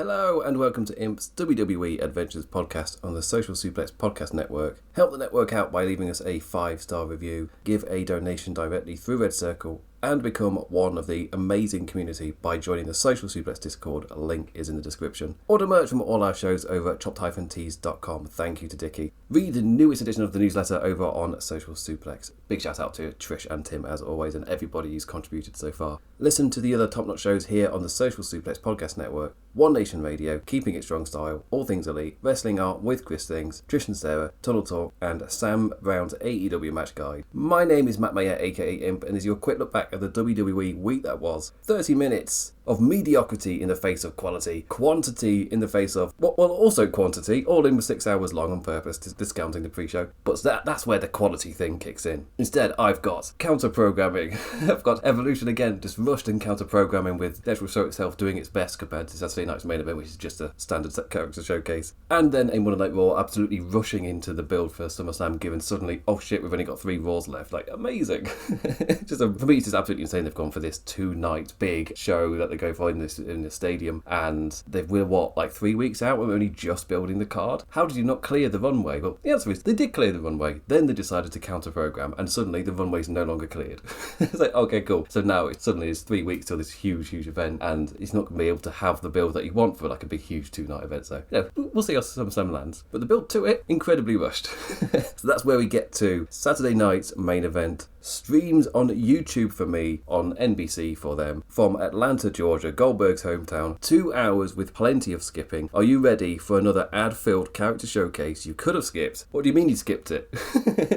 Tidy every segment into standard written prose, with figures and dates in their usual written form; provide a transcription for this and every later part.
Hello and welcome to Imp's WWE Adventures podcast on the Social Suplex Podcast Network. Help the network out by leaving us a 5-star review, give a donation directly through Red Circle, and become one of the amazing community by joining the Social Suplex Discord. A link is in the description. Order merch from all our shows over at chopped-tees.com. Thank you to Dickie. Read the newest edition of the newsletter over on Social Suplex. Big shout out to Trish and Tim as always, and everybody who's contributed so far. Listen to the other top-notch shows here on the Social Suplex Podcast Network. One Nation Radio, Keeping It Strong Style, All Things Elite, Wrestling Art with Chris Things, Trish and Sarah, Tunnel Talk, and Sam Brown's AEW Match Guide. My name is Matt Maher, aka Imp, and this is your quick look back at the WWE week that was. 30 minutes of mediocrity in the face of quality, quantity in the face of, well, also quantity, all in 6 hours long on purpose, discounting the pre-show. But that's where the quality thing kicks in. Instead, I've got counter-programming. I've got Evolution again, just rushed in counter-programming with the actual show itself doing its best compared to Saturday night's main event, which is just a standard character showcase. And then a Monday Night Raw absolutely rushing into the build for SummerSlam, given suddenly, oh shit, we've only got 3 Raws left. Like, amazing. For me, it's just absolutely insane they've gone for this 2-night big show that they go for in the stadium, and we're 3 weeks out, we're only just building the card. How did you not clear the runway? Well, the answer is they did clear the runway, then they decided to counter program, and suddenly the runway's no longer cleared. It's like, okay, cool, so now it's 3 weeks till this huge event, and it's not going to be able to have the build that you want for like a big huge 2-night event. So we'll see how SummerSlam lands, but the build to it, incredibly rushed. So that's where we get to Saturday night's main event. Streams on YouTube for me, on NBC for them, from Atlanta, Georgia, Goldberg's hometown. 2 hours with plenty of skipping. Are you ready for another ad-filled character showcase you could have skipped? What do you mean you skipped it?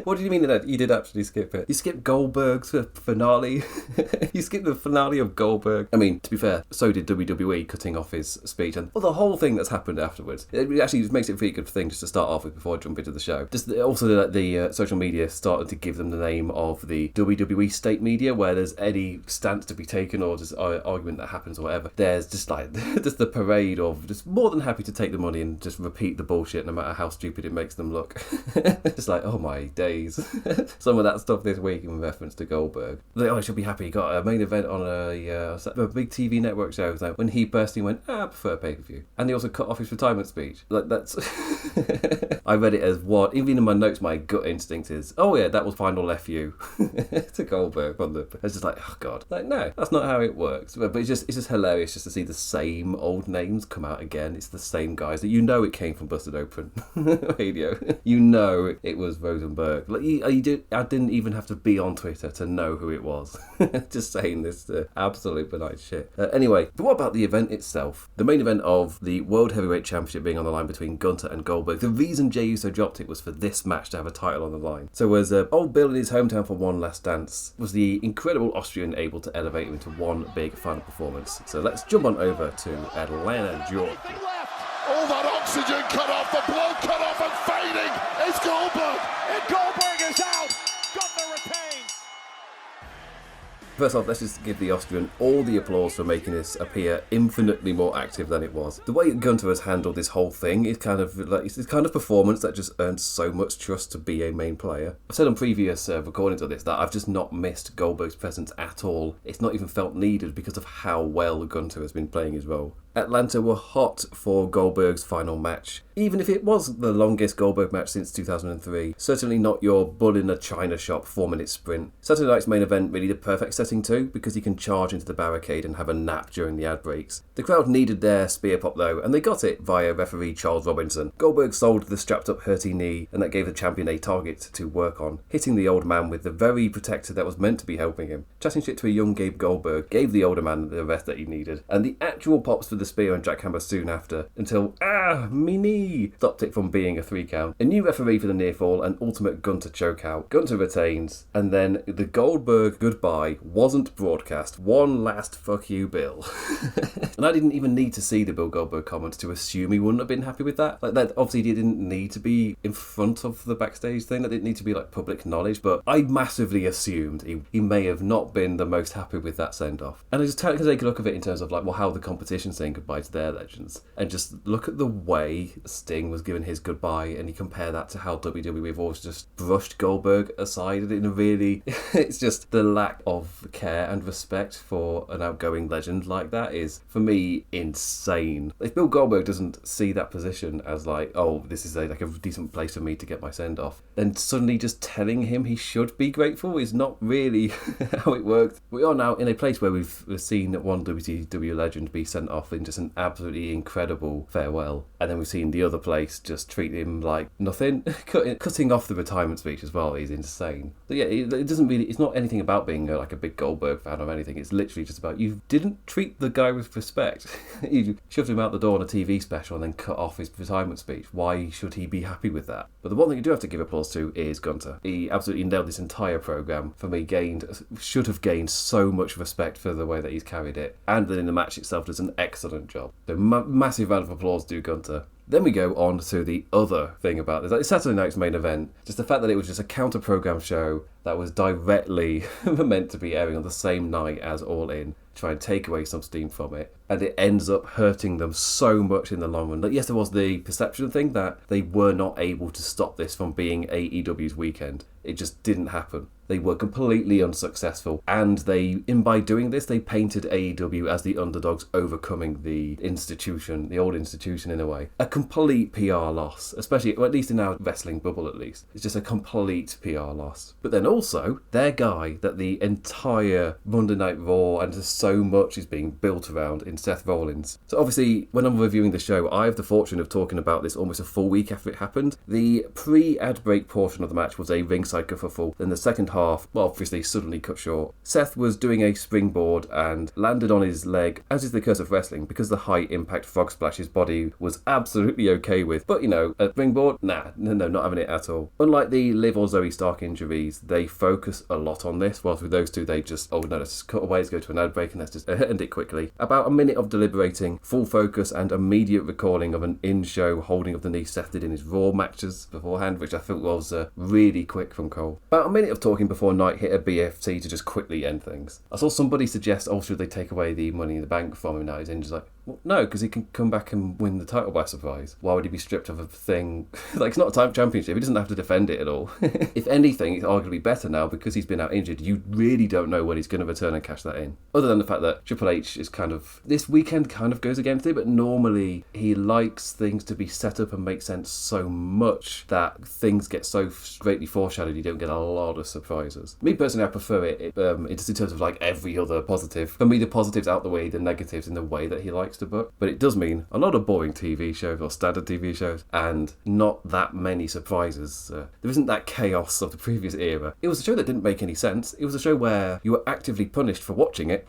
What do you mean that you did actually skip it? You skipped Goldberg's finale. You skipped the finale of Goldberg. I mean, to be fair, so did WWE cutting off his speech, and the whole thing that's happened afterwards. It actually just makes it a really good thing just to start off with before I jump into the show. Just also the social media started to give them the name of the WWE state media, where there's any stance to be taken or just argument that happens or whatever, there's just just the parade of just more than happy to take the money and just repeat the bullshit no matter how stupid it makes them look. Just like, oh my days. Some of that stuff this week in reference to Goldberg. I should be happy he got a main event on a big TV network show. Like when he personally went, I prefer pay-per-view. And he also cut off his retirement speech. Like that's I read it as what, even in my notes, my gut instinct is, oh yeah, that was final FU. To Goldberg on the. It's just like, oh god, like no, that's not how it works. But it's just hilarious just to see the same old names come out again. It's the same guys that it came from Busted Open Radio. It was Rosenberg. Like I didn't even have to be on Twitter to know who it was. Just saying this absolute benign shit. Anyway, but what about the event itself? The main event of the World Heavyweight Championship being on the line between Gunther and Goldberg. The reason Jey Uso dropped it was for this match to have a title on the line. So was old Bill in his hometown for one last dance, was the incredible Austrian able to elevate him into one big final performance. So let's jump on over to Atlanta, Georgia. All that oxygen cut off, the blood cut off and fading. It's Goldberg. And Goldberg is out. Gunther retains. First off, let's just give the Austrian all the applause for making this appear infinitely more active than it was. The way Gunther has handled this whole thing is kind of like it's kind of performance that just earns so much trust to be a main player. I've said on previous recordings of this that I've just not missed Goldberg's presence at all. It's not even felt needed because of how well Gunther has been playing his role. Atlanta were hot for Goldberg's final match. Even if it was the longest Goldberg match since 2003, certainly not your bull in a china shop 4-minute sprint. Saturday night's main event really the perfect setting too, because he can charge into the barricade and have a nap during the ad breaks. The crowd needed their spear pop though, and they got it via referee Charles Robinson. Goldberg sold the strapped up hurty knee, and that gave the champion a target to work on, hitting the old man with the very protector that was meant to be helping him. Chatting shit to a young Gabe Goldberg gave the older man the rest that he needed, and the actual pops for the spear and jackhammer soon after, until me knee stopped it from being a 3 count. A new referee for the near fall and ultimate Gunther chokeout. Gunther retains, and then the Goldberg goodbye wasn't broadcast. One last fuck you, Bill. And I didn't even need to see the Bill Goldberg comments to assume he wouldn't have been happy with that. Like that obviously he didn't need to be in front of the backstage thing. That didn't need to be like public knowledge, but I massively assumed he may have not been the most happy with that send off. And I just take a look at it in terms of like, well, how the competition's thing. saying goodbye to their legends. And just look at the way Sting was giving his goodbye, and you compare that to how WWE have always just brushed Goldberg aside in a really... it's just the lack of care and respect for an outgoing legend like that is, for me, insane. If Bill Goldberg doesn't see that position as like, oh, this is like a decent place for me to get my send-off, then suddenly just telling him he should be grateful is not really how it works. We are now in a place where we've seen one WCW legend be sent off in just an absolutely incredible farewell, and then we've seen the other place just treat him like nothing. Cutting off the retirement speech as well is insane. So yeah, it doesn't really, it's not anything about being like a big Goldberg fan or anything. It's literally just about, you didn't treat the guy with respect. You shoved him out the door on a TV special and then cut off his retirement speech. Why should he be happy with that? But the one thing you do have to give applause to is Gunther. He absolutely nailed this entire program. For me, should have gained so much respect for the way that he's carried it, and then in the match itself does an excellent job. So massive round of applause to Gunther. Then we go on to the other thing about this. Like Saturday night's main event, just the fact that it was just a counter-program show that was directly meant to be airing on the same night as All In, try and take away some steam from it, and it ends up hurting them so much in the long run. Like, yes, there was the perception thing that they were not able to stop this from being AEW's weekend. It just didn't happen. They were completely unsuccessful, and by doing this, they painted AEW as the underdogs overcoming the institution, the old institution in a way. A complete PR loss, especially, or at least in our wrestling bubble at least. It's just a complete PR loss. But then also, their guy that the entire Monday Night Raw and just so much is being built around in Seth Rollins. So obviously, when I'm reviewing the show, I have the fortune of talking about this almost a full week after it happened. The pre-ad break portion of the match was a ringside kerfuffle. Then the second half, well, obviously suddenly cut short. Seth was doing a springboard and landed on his leg, as is the curse of wrestling, because the high impact frog splash his body was absolutely okay with. But, a springboard? No, not having it at all. Unlike the Liv or Zoe Stark injuries, they focus a lot on this, whilst with those two, they just, let's just cut away, let's go to an ad break, and let's just end it quickly. About a minute of deliberating, full focus, and immediate recalling of an in-show holding of the knee Seth did in his Raw matches beforehand, which I think was really quick from Cole. About a minute of talking before Knight hit a BFT to just quickly end things. I saw somebody suggest, should they take away the Money in the Bank from him now? He's injured. Like, well, no, because he can come back and win the title by surprise. Why would he be stripped of a thing? Like, it's not a time championship. He doesn't have to defend it at all. If anything, it's arguably better now because he's been out injured. You really don't know when he's going to return and cash that in. Other than the fact that Triple H is this weekend kind of goes against it, but normally he likes things to be set up and make sense so much that things get so greatly foreshadowed you don't get a lot of surprises. Me personally, I prefer it just in terms of like every other positive. For me, the positives outweigh the negatives in the way that he likes to book. But it does mean a lot of boring TV shows or standard TV shows and not that many surprises. There isn't that chaos of the previous era. It was a show that didn't make any sense. It was a show where you were actively punished for watching it.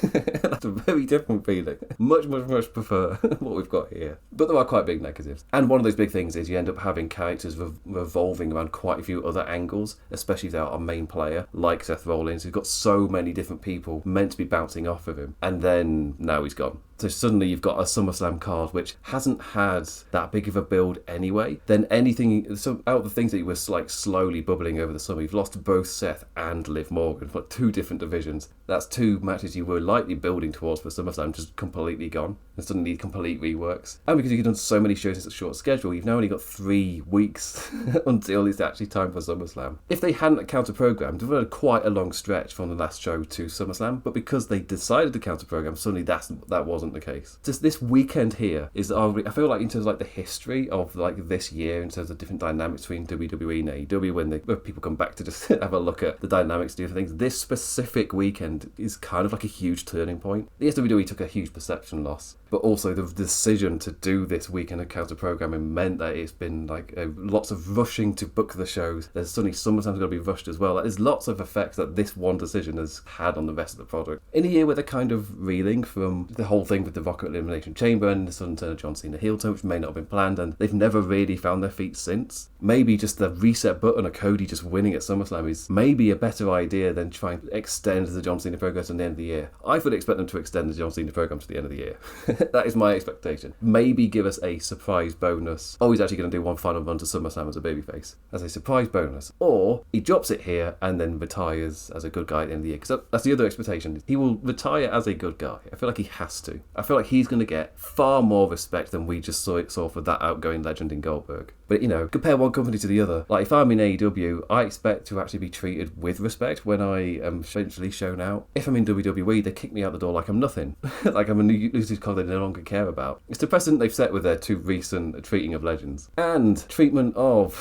That's a very different feeling. Much prefer what we've got here. But there are quite big negatives. And one of those big things is you end up having characters revolving around quite a few other angles, especially if they're our main player, like Seth Rollins, who's got so many different people meant to be bouncing off of him. And then now he's gone. So suddenly you've got a SummerSlam card which hasn't had that big of a build anyway. Then out of the things that were like slowly bubbling over the summer, you've lost both Seth and Liv Morgan for two different divisions. That's two matches you were lightly building towards for SummerSlam, just completely gone. And suddenly complete reworks. And because you've done so many shows in such a short schedule, you've now only got 3 weeks until it's actually time for SummerSlam. If they hadn't counter-programmed, we've had quite a long stretch from the last show to SummerSlam, but because they decided to counter-program, suddenly that wasn't the case. Just this weekend here is, I feel like in terms of like the history of like this year, in terms of different dynamics between WWE and AEW, when people come back to just have a look at the dynamics of different things, this specific weekend is kind of like a huge turning point. The WWE took a huge perception loss, but also the decision to do this weekend of counter-programming meant that it's been like lots of rushing to book the shows. There's suddenly SummerSlam's going to be rushed as well. Like, there's lots of effects that this one decision has had on the rest of the product. In a year where they're kind of reeling from the whole thing with the Rock Elimination Chamber and the sudden turn of John Cena heel turn, which may not have been planned, and they've never really found their feet since. Maybe just the reset button of Cody just winning at SummerSlam is maybe a better idea than trying to extend the John Cena program to the end of the year. I would expect them to extend the John Cena program to the end of the year. That is my expectation. Maybe give us a surprise bonus. Oh, he's actually going to do one final run to SummerSlam as a babyface. As a surprise bonus. Or he drops it here and then retires as a good guy at the end of the year. Because that's the other expectation. He will retire as a good guy. I feel like he has to. I feel like he's going to get far more respect than we just saw for that outgoing legend in Goldberg. But, compare one company to the other. Like, if I'm in AEW, I expect to actually be treated with respect when I am eventually shown out. If I'm in WWE, they kick me out the door like I'm nothing. Like I'm a losing card they no longer care about. It's the precedent they've set with their two recent treating of legends. And treatment of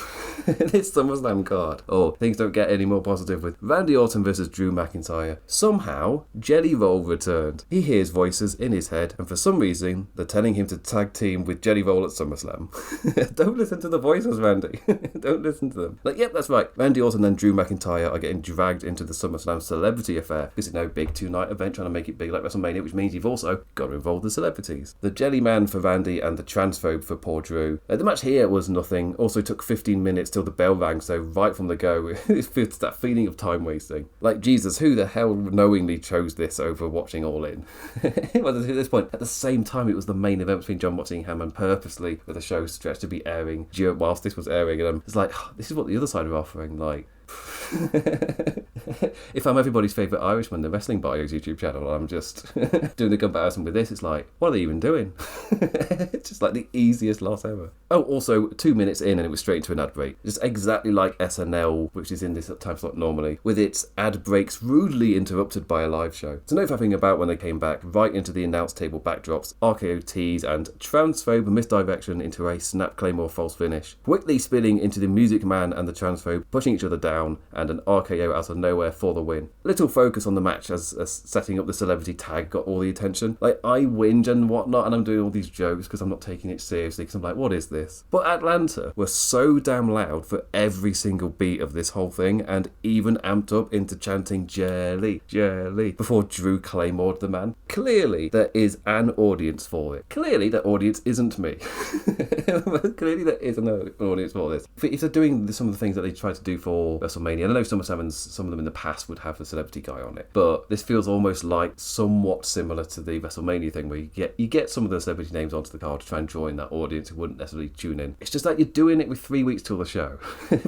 this SummerSlam card. Oh, things don't get any more positive with Randy Orton versus Drew McIntyre. Somehow, Jelly Roll returned. He hears voices in his head, and for some reason, they're telling him to tag team with Jelly Roll at SummerSlam. Don't listen to the voices, Randy. Don't listen to them. Like, yep, that's right. Randy Orton and Drew McIntyre are getting dragged into the SummerSlam celebrity affair because it's big two-night event trying to make it big like WrestleMania, which means you've also got to involve the celebrities. The Jelly Man for Randy and the Transphobe for poor Drew. The match here was nothing. Also took 15 minutes till the bell rang, so right from the go, it's that feeling of time wasting. Like, Jesus, who the hell knowingly chose this over watching All In? Well, at this point, at the same time, it was the main event between John Moxley and Hammond, purposely with the show stretched to be airing whilst this was airing, and it's like, this is what the other side are offering, like. If I'm everybody's favourite Irishman, the Wrestling Bio's YouTube channel, I'm just doing the comparison with this, it's like, what are they even doing? It's just like the easiest loss ever. Oh, also, 2 minutes in and it was straight into an ad break. Just exactly like SNL, which is in this time slot normally, with its ad breaks rudely interrupted by a live show. To note nothing about when they came back, right into the announce table backdrops, RKO tease and Transphobe misdirection into a snap Claymore false finish, quickly spilling into the Music Man and the Transphobe, pushing each other down, and an RKO out of nowhere for the win. Little focus on the match as setting up the celebrity tag got all the attention. Like, I whinge and whatnot, and I'm doing all these jokes because I'm not taking it seriously, because I'm like, what is this? But Atlanta were so damn loud for every single beat of this whole thing, and even amped up into chanting Jelly, Jelly, before Drew Claymored the man. Clearly, there is an audience for it. Clearly, that audience isn't me. Clearly, there is an audience for this. If they're doing some of the things that they tried to do for WrestleMania, I know SummerSlam, some of them in the past would have the celebrity guy on it, but this feels almost like somewhat similar to the WrestleMania thing where you get some of the celebrity names onto the card to try and join that audience who wouldn't necessarily tune in. It's just like you're doing it with 3 weeks till the show.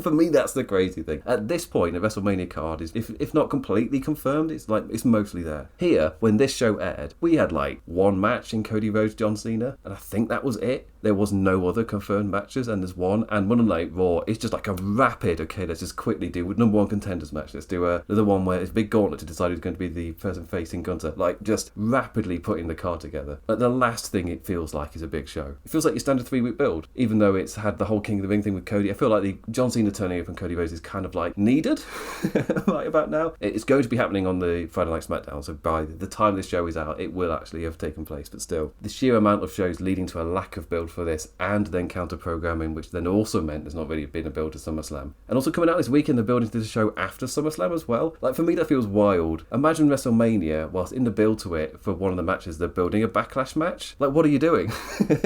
For me, that's the crazy thing. At this point, a WrestleMania card is, if not completely confirmed, it's mostly there. Here, when this show aired, we had like one match in Cody Rhodes, John Cena, and I think that was it. There was no other confirmed matches, and there's one. And Monday Night Raw is just like a rapid, okay, let's just quickly do with number one contenders match. Let's do another one where it's a big gauntlet to decide who's going to be the person facing Gunther. Like, just rapidly putting the card together. Like, the last thing it feels like is a big show. It feels like your standard 3-week build, even though it's had the whole King of the Ring thing with Cody. I feel like the John Cena turning up and Cody Rhodes is kind of like needed right about now. It's going to be happening on the Friday Night SmackDown, so by the time this show is out, it will actually have taken place. But still, the sheer amount of shows leading to a lack of build for this, and then counter-programming, which then also meant there's not really been a build to SummerSlam. And also coming out this weekend, they're building to the show after SummerSlam as well. Like, for me, that feels wild. Imagine WrestleMania, whilst in the build to it, for one of the matches, they're building a Backlash match. Like, what are you doing?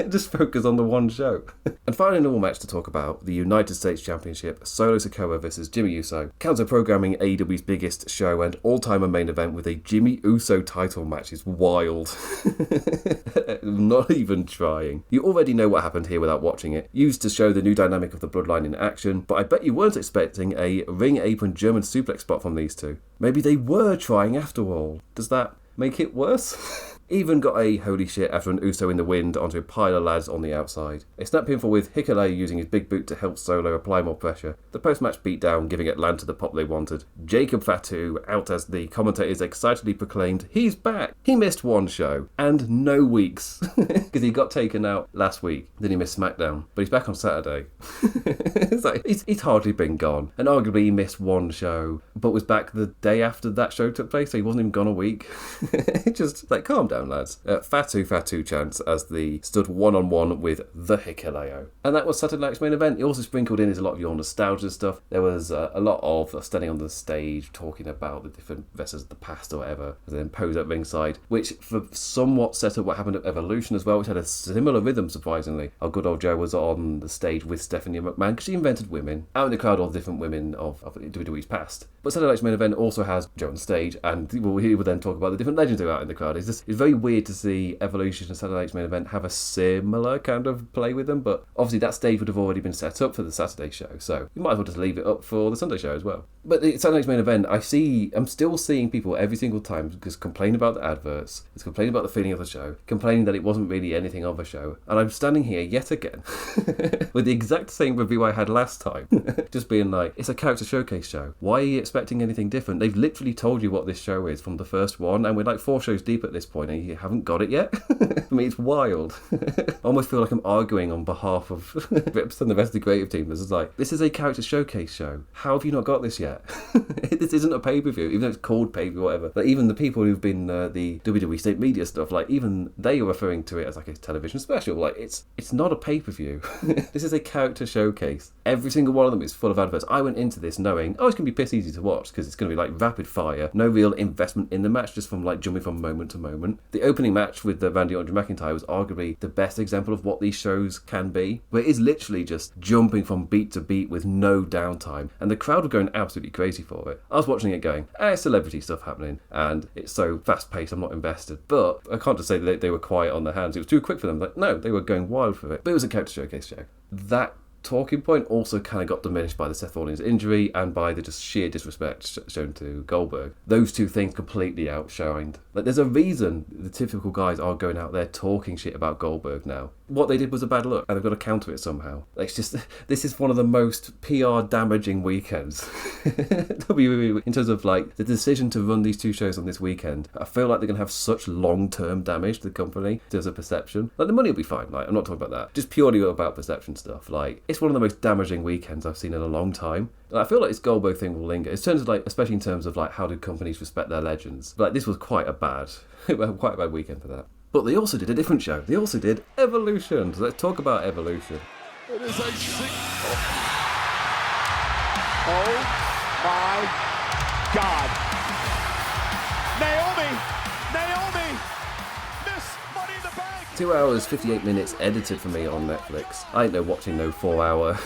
Just focus on the one show. And finally, another match to talk about, the United States Championship, Solo Sikoa versus Jimmy Uso. Counter-programming AEW's biggest show and all-timer main event with a Jimmy Uso title match is wild. Not even trying. You already know what happened here without watching it. Used to show the new dynamic of the bloodline in action, but I bet you weren't expecting a ring apron German suplex spot from these two. Maybe they were trying after all. Does that make it worse? Even got a holy shit after an Uso in the wind onto a pile of lads on the outside. A snap pinfall with Hikuleo using his big boot to help Solo apply more pressure. The post-match beatdown giving Atlanta the pop they wanted. Jacob Fatu out as the commentators excitedly proclaimed, he's back! He missed one show, and no weeks, because he got taken out last week. Then he missed SmackDown, but he's back on Saturday. It's like, he's hardly been gone, and arguably he missed one show, but was back the day after that show took place, so he wasn't even gone a week. Just like, calm down, lads. Fatu chants as the stood one-on-one with the Hikuleo. And that was Saturday night's main event. He also sprinkled in a lot of your nostalgia stuff. There was a lot of standing on the stage talking about the different wrestlers of the past or whatever, and then pose at ringside, which for somewhat set up what happened at Evolution as well, which had a similar rhythm, surprisingly. Our good old Joe was on the stage with Stephanie McMahon, because she invented women. Out in the crowd, all the different women of WWE's past. But Saturday night's main event also has Joe on stage, and he will then talk about the different legends who are out in the crowd. It's very very weird to see Evolution and Saturday Night's Main Event have a similar kind of play with them, but obviously that stage would have already been set up for the Saturday show, so you might as well just leave it up for the Sunday show as well. But the Saturday Night's Main Event, I'm still seeing people every single time just complain about the adverts, just complain about the feeling of the show, complaining that it wasn't really anything of a show, and I'm standing here yet again with the exact same review I had last time, just being like, it's a character showcase show. Why are you expecting anything different? They've literally told you what this show is from the first one, and we're like 4 shows deep at this point, and you haven't got it yet? For me, it's wild. I almost feel like I'm arguing on behalf of Rips and the rest of the creative team. This is like, this is a character showcase show. How have you not got this yet? This isn't a pay-per-view, even though it's called pay-per-view or whatever. Like, even the people who've been the WWE state media stuff, like, even they are referring to it as like a television special. Like, it's not a pay-per-view. This is a character showcase. Every single one of them is full of adverts. I went into this knowing, it's going to be piss easy to watch because it's going to be like rapid fire, no real investment in the match, just from like jumping from moment to moment. The opening match with the Randy Orton McIntyre was arguably the best example of what these shows can be, where it is literally just jumping from beat to beat with no downtime, and the crowd were going absolutely crazy for it. I was watching it going, celebrity stuff happening, and it's so fast paced, I'm not invested. But I can't just say that they were quiet on their hands. It was too quick for them. Like, no, they were going wild for it. But it was a character showcase show. That talking point also kind of got diminished by the Seth Rollins injury and by the just sheer disrespect shown to Goldberg. Those two things completely outshined. Like, there's a reason the typical guys are going out there talking shit about Goldberg now. What they did was a bad look, and they've got to counter it somehow. Like, it's just, this is one of the most PR damaging weekends. WWE, in terms of like the decision to run these 2 shows on this weekend, I feel like they're going to have such long-term damage to the company, there's a perception. Like, the money will be fine, like, I'm not talking about that. Just purely about perception stuff. Like, it's one of the most damaging weekends I've seen in a long time. And I feel like this Goldberg thing will linger. In terms of like, especially in terms of like, how do companies respect their legends? But like, this was quite a bad weekend for that. But they also did a different show. They also did Evolution. So let's talk about Evolution. It is a Oh my God. Naomi, Miss Money in the Bank. 2 hours, 58 minutes edited for me on Netflix. I ain't no watching no 4 hour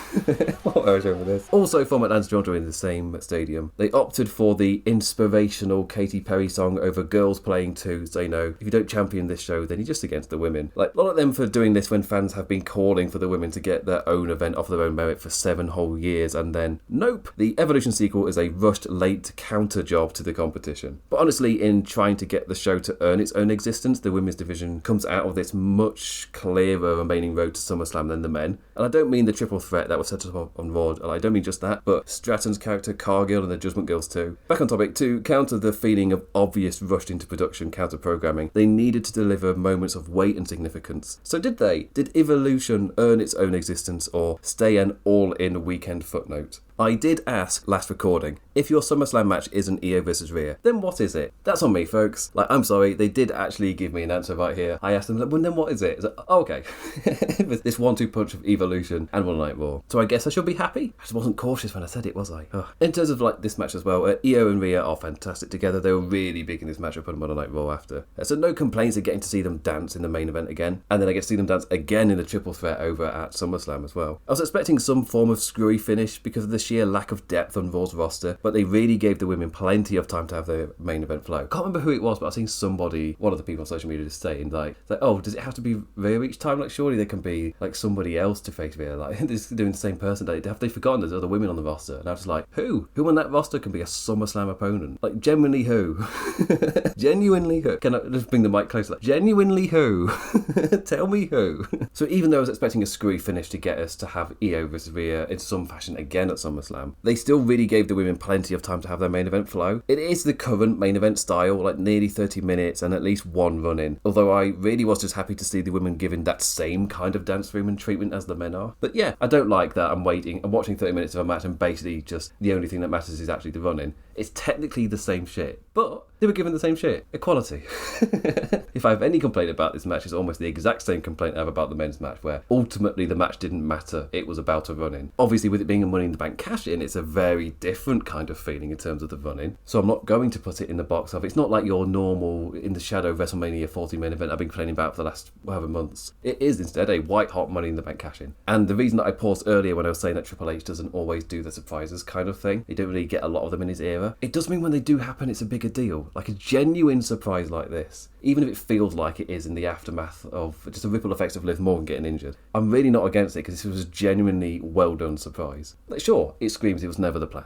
show for this. Also from Atlanta, Georgia, in the same stadium. They opted for the inspirational Katy Perry song over Girls Playing 2. So, if you don't champion this show, then you're just against the women. Like, a lot of them for doing this when fans have been calling for the women to get their own event off their own merit for 7 whole years, and then, nope. The Evolution sequel is a rushed, late counter job to the competition. But honestly, in trying to get the show to earn its own existence, the women's division comes out of this much clearer remaining road to SummerSlam than the men. And I don't mean the triple threat that was set up on Raw, and I don't mean just that, but Stratton's character, Cargill, and the Judgment Girls too. Back on topic, to counter the feeling of obvious rushed into production counter-programming, they needed to deliver moments of weight and significance. So did they? Did Evolution earn its own existence, or stay an all-in weekend footnote? I did ask last recording, if your SummerSlam match isn't Io versus Rhea, then what is it? That's on me, folks. Like, I'm sorry, they did actually give me an answer right here. I asked them, like, well, then what is it? It's like, oh, okay. This 1-2 punch of Evolution and One Night Raw. So I guess I should be happy? I just wasn't cautious when I said it, was I? Ugh. In terms of, like, this match as well, Io and Rhea are fantastic together. They were really big in this matchup on Monday Night Raw after. So no complaints of getting to see them dance in the main event again. And then I get to see them dance again in the triple threat over at SummerSlam as well. I was expecting some form of screwy finish because of the sheer lack of depth on Raw's roster, but they really gave the women plenty of time to have their main event flow. Can't remember who it was, but I've seen somebody, one of the people on social media, just saying like, oh, does it have to be Rhea each time? Like, surely there can be like somebody else to face Rhea. Like, they're just doing the same person. Have they forgotten there's other women on the roster? And I was like, who on that roster can be a SummerSlam opponent? Like, genuinely who? Genuinely who? Can I just bring the mic closer? Like, genuinely who? Tell me who. So even though I was expecting a screwy finish to get us to have Io versus Rhea in some fashion again at SummerSlam, they still really gave the women plenty of time to have their main event flow. It is the current main event style, like nearly 30 minutes and at least one run-in. Although I really was just happy to see the women given that same kind of dance room and treatment as the men are. But yeah, I don't like that I'm watching 30 minutes of a match and basically just the only thing that matters is actually the run-in. It's technically the same shit, but they were given the same shit. Equality. If I have any complaint about this match, it's almost the exact same complaint I have about the men's match, where ultimately the match didn't matter. It was about a run-in. Obviously, with it being a Money in the Bank cash-in, it's a very different kind of feeling in terms of the run-in. So I'm not going to put it in the box of, it's not like your normal in the shadow WrestleMania 40 main event I've been complaining about for the last however months. It is instead a white-hot Money in the Bank cash-in. And the reason that I paused earlier when I was saying that Triple H doesn't always do the surprises kind of thing, he don't really get a lot of them in his era, However, it does mean when they do happen, it's a bigger deal. Like a genuine surprise like this, even if it feels like it is in the aftermath of just the ripple effects of Liv Morgan getting injured, I'm really not against it because this was a genuinely well done surprise. Like, sure, it screams it was never the plan.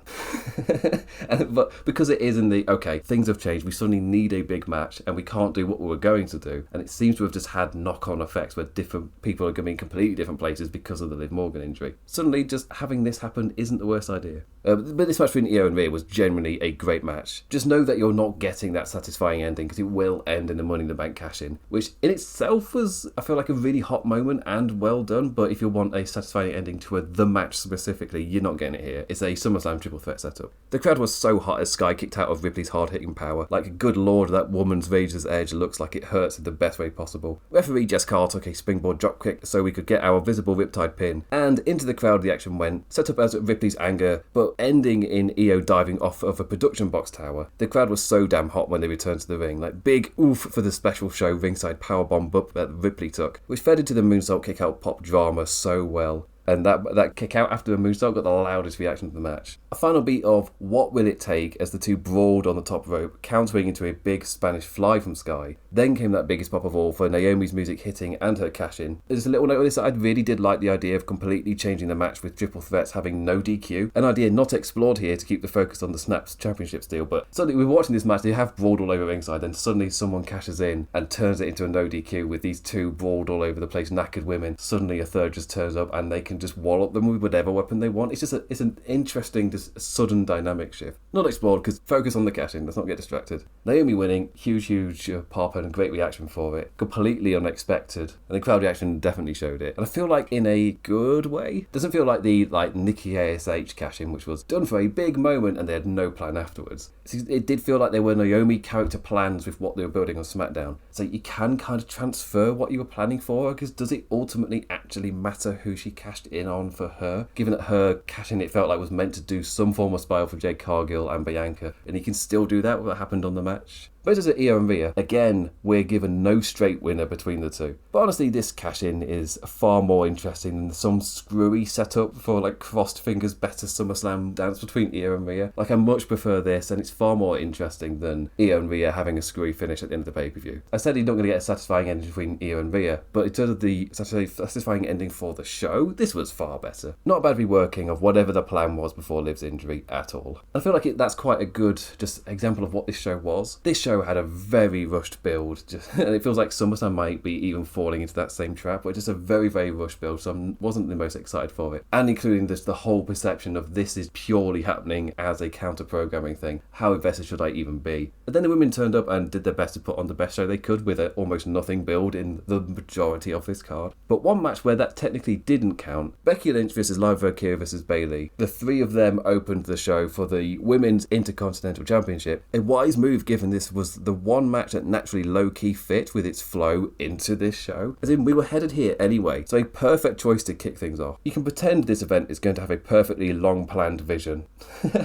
But because it is in the, okay, things have changed, we suddenly need a big match and we can't do what we were going to do. And it seems to have just had knock-on effects where different people are going to be in completely different places because of the Liv Morgan injury. Suddenly, just having this happen isn't the worst idea. But this match between Io and Rhea was genuinely a great match. Just know that you're not getting that satisfying ending because it will end in the Money in the Bank cash-in, which in itself was, I feel like, a really hot moment and well done. But if you want a satisfying ending to the match specifically, you're not getting it here. It's a SummerSlam triple threat setup. The crowd was so hot as Sky kicked out of Ripley's hard-hitting power. Like, good lord, that woman's Razor's Edge looks like it hurts in the best way possible. Referee Jess Carr took a springboard dropkick so we could get our visible Riptide pin, and into the crowd the action went, set up as Ripley's anger, but ending in Io diving off of a production box tower. The crowd was so damn hot when they returned to the ring. Like, big oof for the special show ringside powerbomb bump that Ripley took, which fed into the moonsault kick out pop drama so well. And that kick out after the moonsault got the loudest reaction to the match. A final beat of what will it take as the two brawled on the top rope, countering into a big Spanish fly from Sky. Then came that biggest pop of all for Naomi's music hitting and her cash-in. There's a little note on this that I really did like the idea of completely changing the match with triple threats having no DQ. An idea not explored here to keep the focus on the Snaps Championship still, but suddenly we're watching this match, they have brawled all over ringside, then suddenly someone cashes in and turns it into a no DQ with these two brawled all over the place, knackered women. Suddenly a third just turns up and they can just wallop them with whatever weapon they want. It's just it's an interesting, just sudden dynamic shift. Not explored because focus on the cash-in, let's not get distracted. Naomi winning, huge pop and a great reaction for it. Completely unexpected. And the crowd reaction definitely showed it. And I feel like in a good way. Doesn't feel like the Nikki ASH cash-in, which was done for a big moment and they had no plan afterwards. It did feel like there were Naomi character plans with what they were building on SmackDown. So you can kind of transfer what you were planning for her, because does it ultimately actually matter who she cashed in on for her? Given that her cash-in, it felt like, was meant to do some form of spell for Jade Cargill and Bianca, and he can still do that with what happened on the match. But as Io and Rhea, again, we're given no straight winner between the two. But honestly, this cash-in is far more interesting than some screwy setup for crossed fingers better SummerSlam dance between Io and Rhea. I much prefer this, and it's far more interesting than Io and Rhea having a screwy finish at the end of the pay-per-view. I said you're not going to get a satisfying ending between Io and Rhea, but in terms of the satisfying ending for the show, this was far better. Not a bad reworking of whatever the plan was before Liv's injury at all. I feel like that's quite a good just example of what this show was. This show had a very rushed build, and it feels like SummerSlam might be even falling into that same trap, but just a very rushed build, so I wasn't the most excited for it. And including just the whole perception of this is purely happening as a counter-programming thing. How invested should I even be? But then the women turned up and did their best to put on the best show they could with almost nothing build in the majority of this card. But one match where that technically didn't count, Becky Lynch versus Liv Valkyria versus Bayley. The three of them opened the show for the Women's Intercontinental Championship. A wise move, given this was the one match that naturally low-key fit with its flow into this show. As in, we were headed here anyway, so a perfect choice to kick things off. You can pretend this event is going to have a perfectly long-planned vision,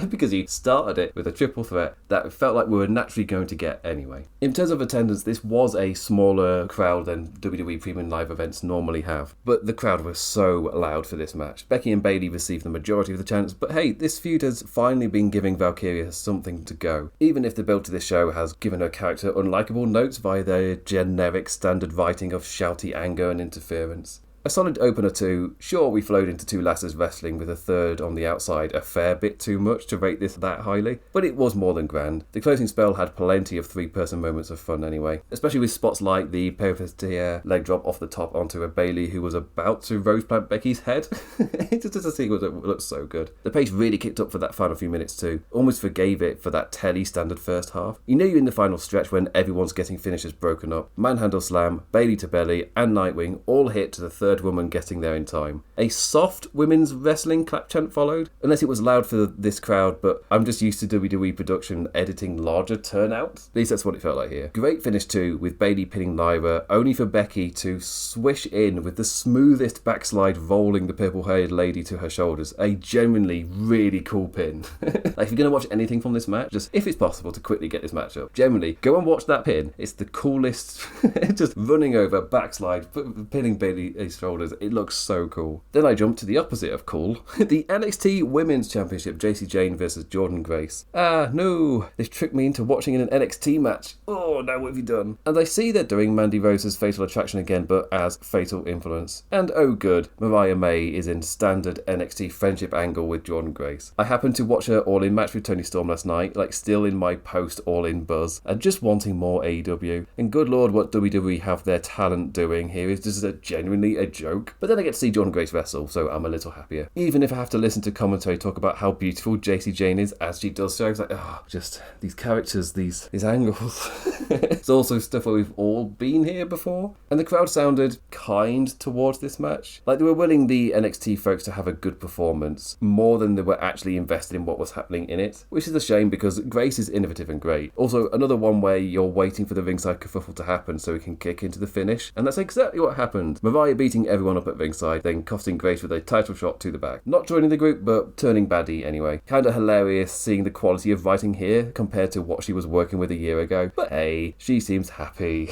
because you started it with a triple threat that felt like we were naturally going to get anyway. In terms of attendance, this was a smaller crowd than WWE Premium Live events normally have, but the crowd was so loud for this match. Becky and Bayley received the majority of the chants, but hey, this feud has finally been giving Valkyria something to go. Even if the build to this show has given her character unlikable notes via their generic standard writing of shouty anger and interference. A solid opener too. Sure, we flowed into two lasses wrestling with a third on the outside a fair bit too much to rate this that highly, but it was more than grand. The closing spell had plenty of three-person moments of fun anyway, especially with spots like the Pervertier leg drop off the top onto a Bayley who was about to rose plant Becky's head. It's just a sequence that looks so good. The pace really kicked up for that final few minutes too. Almost forgave it for that telly standard first half. You know you're in the final stretch when everyone's getting finishes broken up. Manhandle slam, Bayley to belly, and Nightwing all hit to the third woman getting there in time. A soft women's wrestling clap chant followed, unless it was loud for this crowd, but I'm just used to WWE production editing larger turnouts. At least that's what it felt like here. Great finish too, with Bayley pinning Lyra, only for Becky to swish in with the smoothest backslide, rolling the purple-haired lady to her shoulders. A genuinely really cool pin. If you're going to watch anything from this match, just if it's possible to quickly get this match up, generally go and watch that pin. It's the coolest. Just running over, backslide, pinning Bayley is shoulders. It looks so cool. Then I jumped to the opposite of cool. The NXT Women's Championship, Jacy Jayne versus Jordynne Grace. No, they've tricked me into watching an NXT match. Oh, no, what have you done? And I see they're doing Mandy Rose's Fatal Attraction again, but as Fatal Influence. And oh good, Mariah May is in standard NXT friendship angle with Jordynne Grace. I happened to watch her All-In match with Toni Storm last night, like still in my post-All-In buzz, and just wanting more AEW. And good lord, what WWE have their talent doing here is just genuinely a joke. But then I get to see Jordynne Grace wrestle, so I'm a little happier. Even if I have to listen to commentary talk about how beautiful Jacy Jayne is as she does so, it's like, just these characters, these angles. It's also stuff where we've all been here before. And the crowd sounded kind towards this match. Like they were willing the NXT folks to have a good performance, more than they were actually invested in what was happening in it. Which is a shame because Grace is innovative and great. Also, another one where you're waiting for the ringside kerfuffle to happen so we can kick into the finish. And that's exactly what happened. Mariah beating everyone up at ringside, then costing Grace with a title shot to the back. Not joining the group, but turning baddie anyway. Kinda hilarious seeing the quality of writing here compared to what she was working with a year ago. But hey, she seems happy.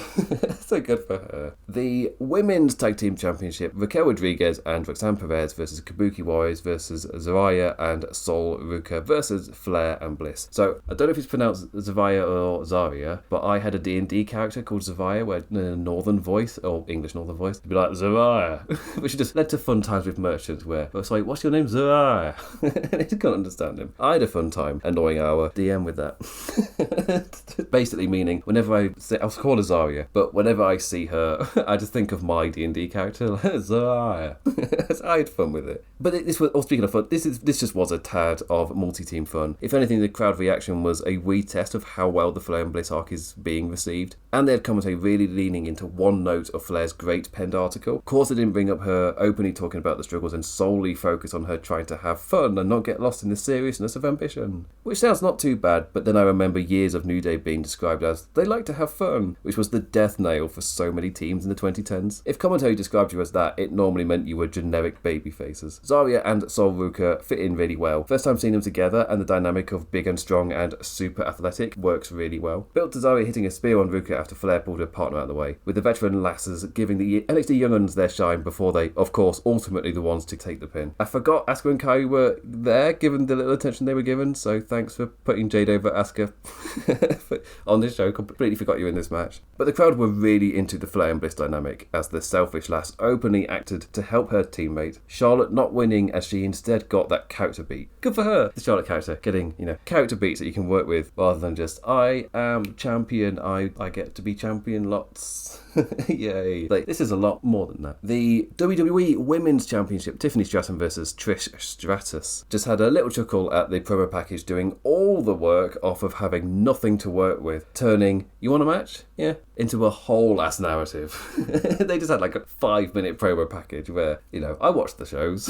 So good for her. The Women's Tag Team Championship, Raquel Rodriguez and Roxanne Perez versus Kabuki Warriors versus Zaraya and Sol Ruka versus Flair and Bliss. So, I don't know if it's pronounced Zavaya or Zaria, but I had a D&D character called Zavaya where in a northern voice, or English northern voice, it'd be like, Zavaya. Which just led to fun times with merchants where I was like, what's your name? Zavaya. And I just couldn't understand him. I had a fun time annoying our DM with that. Basically meaning, whenever I say, I'll call her Zaria, but whenever I see her, I just think of my D&D character, like, Zaria. I had fun with it. But this was, speaking of fun, this just was a tad of multi-team fun. If anything, the crowd reaction was a wee test of how well the Flair and Bliss arc is being received. And they had commentary really leaning into one note of Flair's great penned article. Of course, they didn't bring up her openly talking about the struggles and solely focus on her trying to have fun and not get lost in the seriousness of ambition. Which sounds not too bad, but then I remember years of New Day being described as, they like to have fun, which was the death nail for so many teams in the 2010s. If commentary described you as that, it normally meant you were generic baby faces. Zarya and Sol Ruka fit in really well. First time seeing them together, and the dynamic of big and strong and super athletic works really well. Built to Zarya hitting a spear on Ruka after Flair pulled her partner out of the way, with the veteran lasses giving the NXT Young Uns their shine before they, of course, ultimately the ones to take the pin. I forgot Asuka and Kai were there, given the little attention they were given, so thanks for putting Jade over Asuka on this show. Completely forgot you were in this match. But the crowd were really into the Flair and Bliss dynamic, as the selfish lass openly acted to help her teammate, Charlotte not winning as she instead got that character beat. Good for her, the Charlotte character, getting, character beats that you can work with, rather than just, I am champion, I get to be champion lots. Yay. Like, this is a lot more than that. The WWE Women's Championship, Tiffany Stratton versus Trish Stratus, just had a little chuckle at the promo package doing all the work off of having nothing to work with, turning, you want a match? Yeah. Into a whole ass narrative. They just had like a 5-minute promo package where, I watched the shows.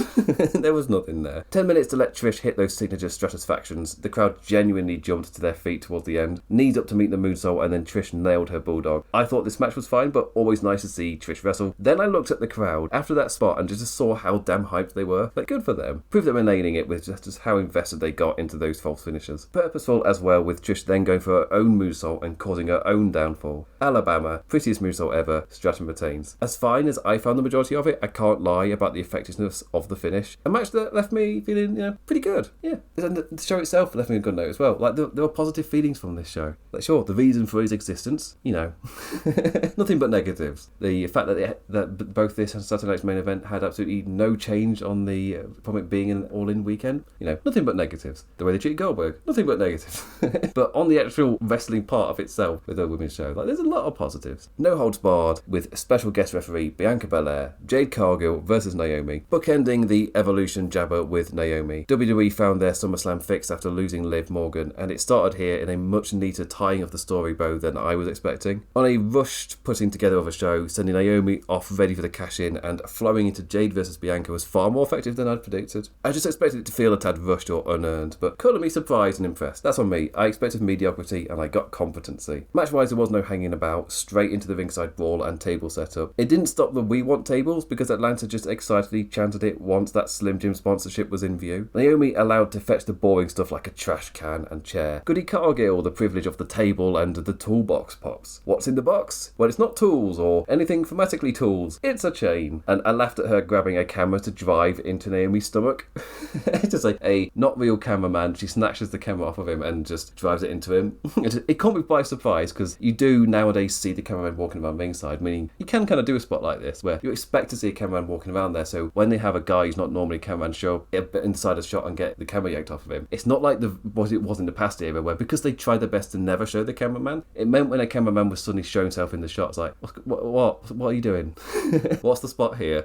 There was nothing there. 10 minutes to let Trish hit those signature Stratusfactions. The crowd genuinely jumped to their feet towards the end. Knees up to meet the moonsault, and then Trish nailed her bulldog. I thought this match was fine, but always nice to see Trish wrestle. Then I looked at the crowd after that spot and just saw how damn hyped they were. Like, good for them. Proof that we're nailing it with just how invested they got into those false finishes. Purposeful as well, with Trish then going for her own moonsault and causing her own downfall. Alabama, prettiest moonsault ever, Stratton retains. As fine as I found the majority of it, I can't lie about the effectiveness of the finish. A match that left me feeling, pretty good. Yeah. And the show itself left me a good note as well. Like, there were positive feelings from this show. Like, sure, the reason for its existence, nothing but negatives. The fact that both this and Saturday night's main event had absolutely no change on the from it being an all-in weekend, nothing but negatives. The way they treated Goldberg, nothing but negatives. But on the actual wrestling part of itself with the women's show, there's a lot of positives. No holds barred, with special guest referee Bianca Belair, Jade Cargill versus Naomi, bookending the Evolution jabber with Naomi. WWE found their SummerSlam fix after losing Liv Morgan, and it started here in a much neater tying of the story bow than I was expecting. On a rushed putting together of a show, sending Naomi off ready for the cash-in and flowing into Jade versus Bianca was far more effective than I'd predicted. I just expected it to feel a tad rushed or unearned, but colour me surprised and impressed. That's on me. I expected mediocrity and I got competency. Match-wise, there was no hanging about. out straight into the ringside brawl and table setup. It didn't stop the "We Want tables" because Atlanta just excitedly chanted it once that Slim Jim sponsorship was in view. Naomi allowed to fetch the boring stuff like a trash can and chair. Goody Cargill the privilege of the table and the toolbox pops. What's in the box? Well, it's not tools or anything thematically tools. It's a chain. And I laughed at her grabbing a camera to drive into Naomi's stomach. It's just like a not real cameraman. She snatches the camera off of him and just drives it into him. It caught me by surprise because you do nowadays see the cameraman walking around ringside, meaning you can kind of do a spot like this where you expect to see a cameraman walking around there. So when they have a guy who's not normally a cameraman show up inside a shot and get the camera yanked off of him, it's not like what it was in the past era where because they tried their best to never show the cameraman, it meant when a cameraman was suddenly showing himself in the shot, it's like, what are you doing? What's the spot here?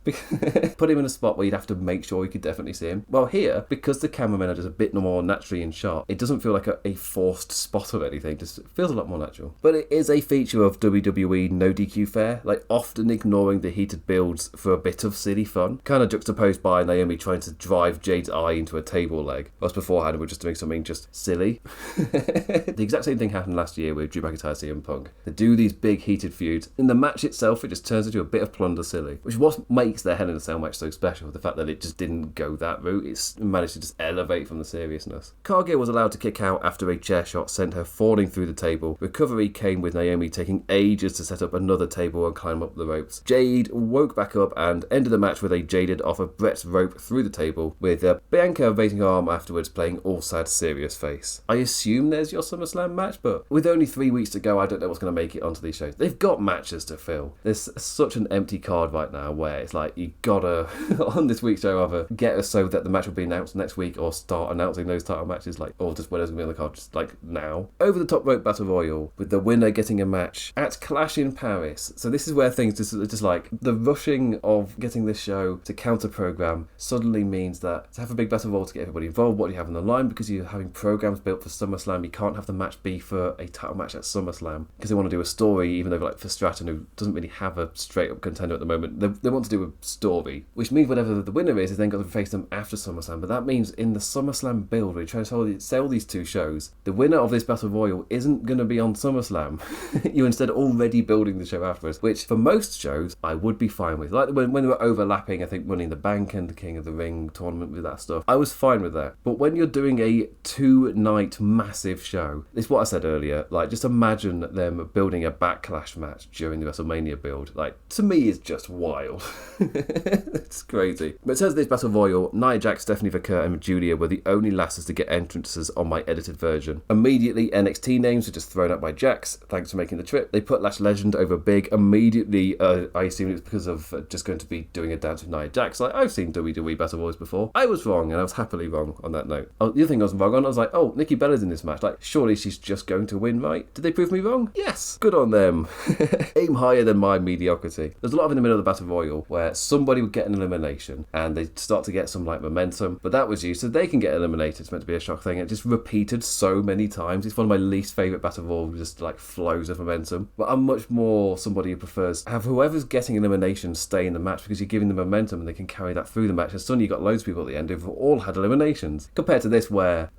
Put him in a spot where you'd have to make sure you could definitely see him. Well, here, because the cameramen are just a bit more naturally in shot, it doesn't feel like a forced spot or anything. It just feels a lot more natural. But it is a feature of WWE no DQ fare, like often ignoring the heated builds for a bit of silly fun, kind of juxtaposed by Naomi trying to drive Jade's eye into a table leg, whilst beforehand we're just doing something just silly. The exact same thing happened last year with Drew McIntyre CM Punk. They do these big heated feuds. In the match itself, it just turns into a bit of plunder silly, which is what makes their Hell in a Cell match so special, the fact that it just didn't go that route. It's managed to just elevate from the seriousness. Cargill was allowed to kick out after a chair shot sent her falling through the table. Recovery came with Naomi taking ages to set up another table and climb up the ropes. Jade woke back up and ended the match with a jaded off of Brett's rope through the table, with Bianca raising her arm afterwards playing all sad serious face. I assume there's your SummerSlam match, but with only 3 weeks to go, I don't know what's going to make it onto these shows. They've got matches to fill. There's such an empty card right now where it's like you gotta on this week's show either get us so that the match will be announced next week or start announcing those title matches, like, or just whatever's going to be on the card just like now. Over the top rope battle royal with the winner getting a match at Clash in Paris. So this is where things just like the rushing of getting this show to counter program suddenly means that to have a big battle royal to get everybody involved, what do you have on the line? Because you're having programs built for SummerSlam, you can't have the match be for a title match at SummerSlam because they want to do a story, even though like for Stratton, who doesn't really have a straight up contender at the moment, they want to do a story, which means whatever the winner is then got to face them after SummerSlam. But that means in the SummerSlam build, where you try to sell these two shows, the winner of this battle royal isn't going to be on SummerSlam. You're instead already building the show afterwards, which for most shows I would be fine with. Like when they were overlapping, I think Money in the Bank and the King of the Ring tournament with that stuff, I was fine with that. But when you're doing a 2-night massive show, it's what I said earlier, like just imagine them building a Backlash match during the WrestleMania build. Like, to me, it's just wild. It's crazy. But it says this battle royal, Nia Jax, Stephanie Vaquer and Julia were the only lasses to get entrances on my edited version. Immediately NXT names were just thrown out by Jax. Thanks for making the trip. They put Lash Legend over Big. Immediately, I assumed it was because of just going to be doing a dance with Nia Jax. Like, I've seen WWE battle royals before. I was wrong, and I was happily wrong on that note. The other thing I was wrong on, I was like, oh, Nikki Bella's in this match. Like, surely she's just going to win, right? Did they prove me wrong? Yes. Good on them. Aim higher than my mediocrity. There's a lot of in the middle of the battle royal where somebody would get an elimination and they start to get some like momentum, but that was used so they can get eliminated. It's meant to be a shock thing. It just repeated so many times. It's one of my least favourite battle royals, just like flows of momentum. But I'm much more somebody who prefers have whoever's getting elimination stay in the match because you're giving them momentum and they can carry that through the match. And suddenly you've got loads of people at the end who've all had eliminations. Compared to this where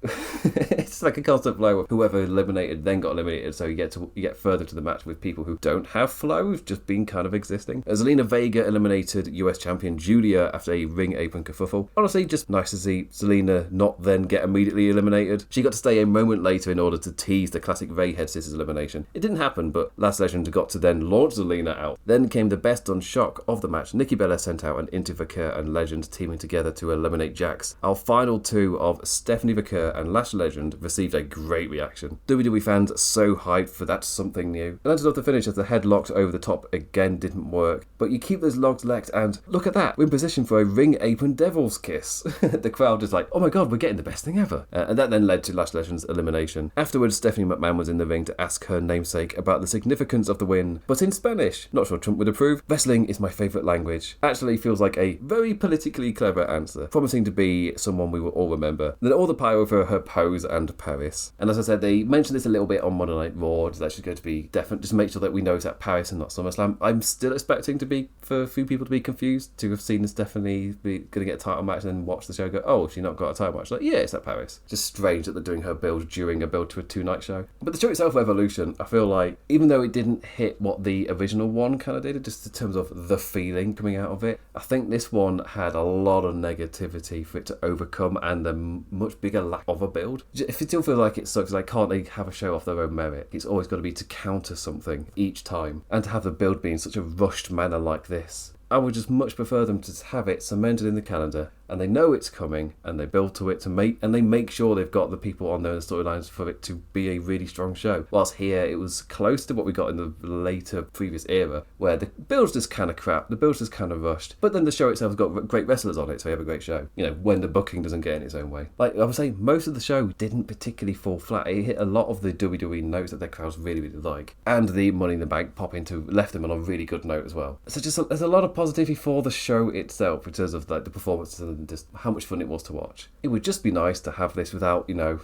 it's like a constant flow of whoever eliminated then got eliminated, so you get further to the match with people who don't have flow, who've just been kind of existing. Zelina Vega eliminated US champion Julia after a ring apron kerfuffle. Honestly, just nice to see Zelina not then get immediately eliminated. She got to stay a moment later in order to tease the classic Ray Head Sisters elimination. It didn't happen, but Last Legend got to then launch Zelina out. Then came the best on shock of the match. Nikki Bella sent out an Inti Vaquer and Legend teaming together to eliminate Jax. Our final two of Stephanie Vaquer and Lash Legend received a great reaction. WWE fans so hyped for that something new. And ended off the finish as the headlocks over the top again didn't work. But you keep those logs legged and look at that, we're in position for a ring apron devil's kiss. The crowd is like, oh my god, we're getting the best thing ever. And that then led to Lash Legend's elimination. Afterwards, Stephanie McMahon was in the ring to ask her namesake about the significance of the win, but in Spanish. Not sure Trump would approve. Wrestling is my favourite language. Actually feels like a very politically clever answer, promising to be someone we will all remember. Then all the pyro for her pose and Paris. And as I said, they mentioned this a little bit on Monday Night Raw, that she's going to be definite, just to make sure that we know it's at Paris and not SummerSlam. I'm still expecting for a few people to be confused, to have seen Stephanie be going to get a title match and then watch the show and go, oh, she not got a title match. Like, yeah, it's at Paris. Just strange that they're doing her build during a build to a 2-night show. But the show itself, Evolution, I feel like, even even though it didn't hit what the original one kind of did, just in terms of the feeling coming out of it, I think this one had a lot of negativity for it to overcome and a much bigger lack of a build. If it still feels like it sucks, like can't they have a show off their own merit? It's always got to be to counter something each time, and to have the build be in such a rushed manner like this. I would just much prefer them to have it cemented in the calendar, and they know it's coming, and they build to it and they make sure they've got the people on there and the storylines for it to be a really strong show. Whilst here, it was close to what we got in the later previous era, where the build's just kind of crap, the build's just kind of rushed, but then the show itself has got great wrestlers on it, so you have a great show. You know, when the booking doesn't get in its own way. Like I would say, most of the show didn't particularly fall flat. It hit a lot of the WWE notes that their crowds really, really like, and the Money in the Bank pop into left them on a really good note as well. So there's a lot of positivity for the show itself in terms of like the performances and just how much fun it was to watch. It would just be nice to have this without, you know,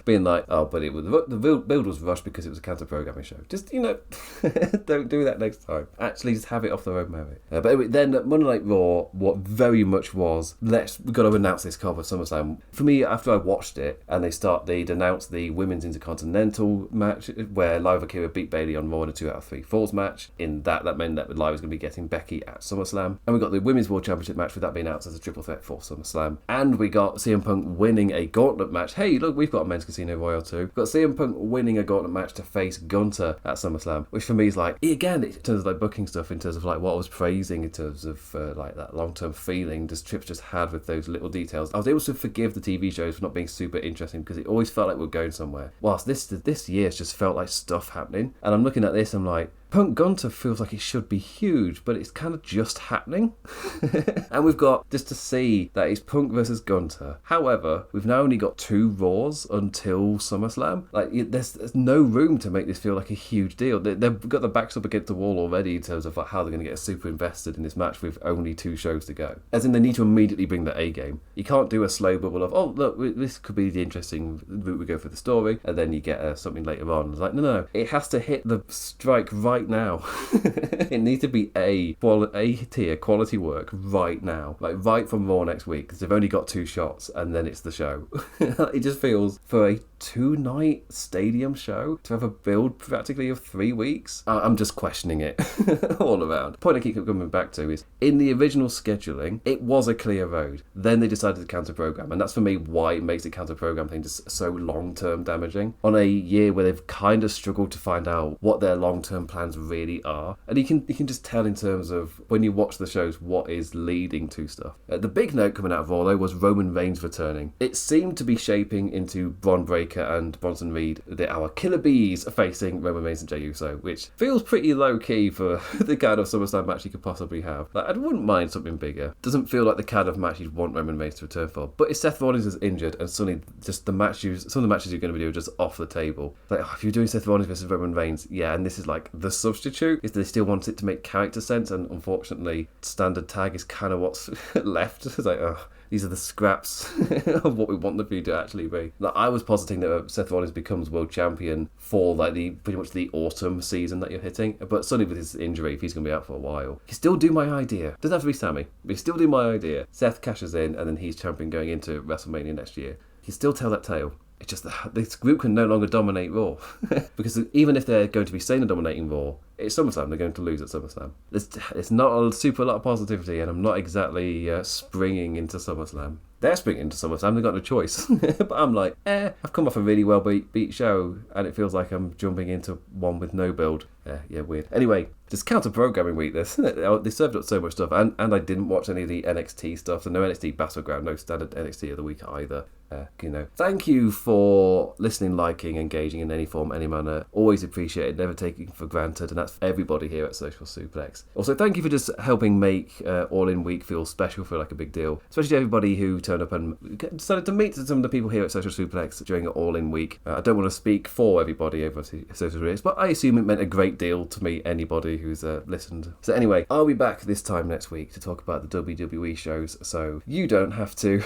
being like, oh, but the build was rushed because it was a counter-programming show. Just, you know, don't do that next time. Actually, just have it off their own merit. But anyway, then Monday Night Raw, what very much was, we've got to announce this card for SummerSlam. For me, after I watched it, and they'd announced the Women's Intercontinental match, where Liv Akira beat Bayley on Raw in a 2 out of 3 falls match. In that meant that Liv was going to be getting Becky at SummerSlam. And we got the Women's World Championship match with that being announced as a triple threat for SummerSlam. And we got CM Punk winning a gauntlet match. Hey, look, we've got a Men's Casino Royale too. We've got CM Punk winning a gauntlet match to face Gunther at SummerSlam, which for me is like, again, in terms of like booking stuff, in terms of like what I was praising in terms of like that long-term feeling Trips just had with those little details. I was able to forgive the TV shows for not being super interesting because it always felt like we were going somewhere. Whilst this year's just felt like stuff happening. And I'm looking at this, I'm like, Punk Gunther feels like it should be huge, but it's kind of just happening. And we've got just to see that it's Punk versus Gunther. However, we've now only got 2 Raws until SummerSlam. Like, there's no room to make this feel like a huge deal. They've got the backs up against the wall already in terms of like how they're going to get super invested in this match with only 2 shows to go. As in, they need to immediately bring the A game. You can't do a slow bubble of, oh, look, this could be the interesting route we go for the story, and then you get something later on. It's like, no. It has to hit the strike right now. It needs to be A tier quality work right now, like right from Raw next week, because they've only got 2 shots and then it's the show. It just feels, for a 2-night stadium show to have a build practically of 3 weeks, I'm just questioning it all around. The point I keep coming back to is, in the original scheduling, it was a clear road. Then they decided to counter-program, and that's for me why it makes the counter-program thing just so long-term damaging. On a year where they've kind of struggled to find out what their long-term plans really are, and you can just tell in terms of when you watch the shows what is leading to stuff. The big note coming out of Raw though was Roman Reigns returning. It seemed to be shaping into Braun Breaker and Bronson Reed, our killer bees, facing Roman Reigns and Jey Uso, which feels pretty low-key for the kind of SummerSlam match you could possibly have. Like, I wouldn't mind something bigger. Doesn't feel like the kind of match you'd want Roman Reigns to return for. But if Seth Rollins is injured and suddenly just some of the matches you're going to be doing are just off the table. Like, if you're doing Seth Rollins versus Roman Reigns, yeah, and this is like the substitute, is they still want it to make character sense, and unfortunately standard tag is kind of what's left. It's like, these are the scraps of what we want the feud to actually be. Like, I was positing that Seth Rollins becomes world champion for like pretty much the autumn season that you're hitting, but suddenly with his injury, if he's going to be out for a while, you still do my idea. Doesn't have to be Sammy, but you still do my idea. Seth cashes in, and then he's champion going into WrestleMania next year. You still tell that tale. It's just that this group can no longer dominate Raw. Because even if they're going to be staying and dominating Raw, it's SummerSlam, they're going to lose at SummerSlam. It's not a super lot of positivity, and I'm not exactly springing into SummerSlam. They're springing into SummerSlam, they've got no choice. But I'm like, I've come off a really well beat show, and it feels like I'm jumping into one with no build. Yeah, weird. Anyway, just counter-programming week this. They served up so much stuff, and I didn't watch any of the NXT stuff, so no NXT Battleground, no standard NXT of the week either. Thank you for listening, liking, engaging in any form, any manner. Always appreciated, never taken for granted, and that's for everybody here at Social Suplex. Also, thank you for just helping make All In Week feel special, feel like a big deal, especially to everybody who turned up and decided to meet some of the people here at Social Suplex during All In Week. I don't want to speak for everybody over at Social Suplex, but I assume it meant a great deal to meet anybody who's listened. So anyway, I'll be back this time next week to talk about the WWE shows, so you don't have to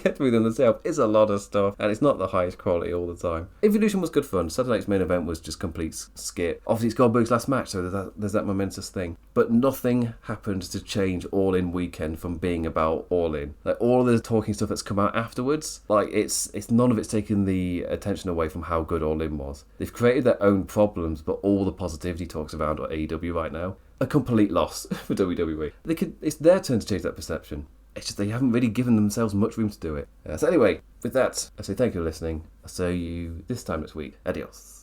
get through them themselves. itself is a lot of stuff, and it's not the highest quality all the time. Evolution was good fun. Saturday night's main event was just complete skip. Obviously, it's Goldberg's last match, so there's that momentous thing. But nothing happened to change All In weekend from being about All In. Like, all of the talking stuff that's come out afterwards, like, it's none of it's taken the attention away from how good All In was. They've created their own problems, but all the positivity talks around AEW right now, a complete loss for WWE. It's their turn to change that perception. It's just they haven't really given themselves much room to do it. So anyway, with that, I say thank you for listening. I'll see you this time next week. Adios.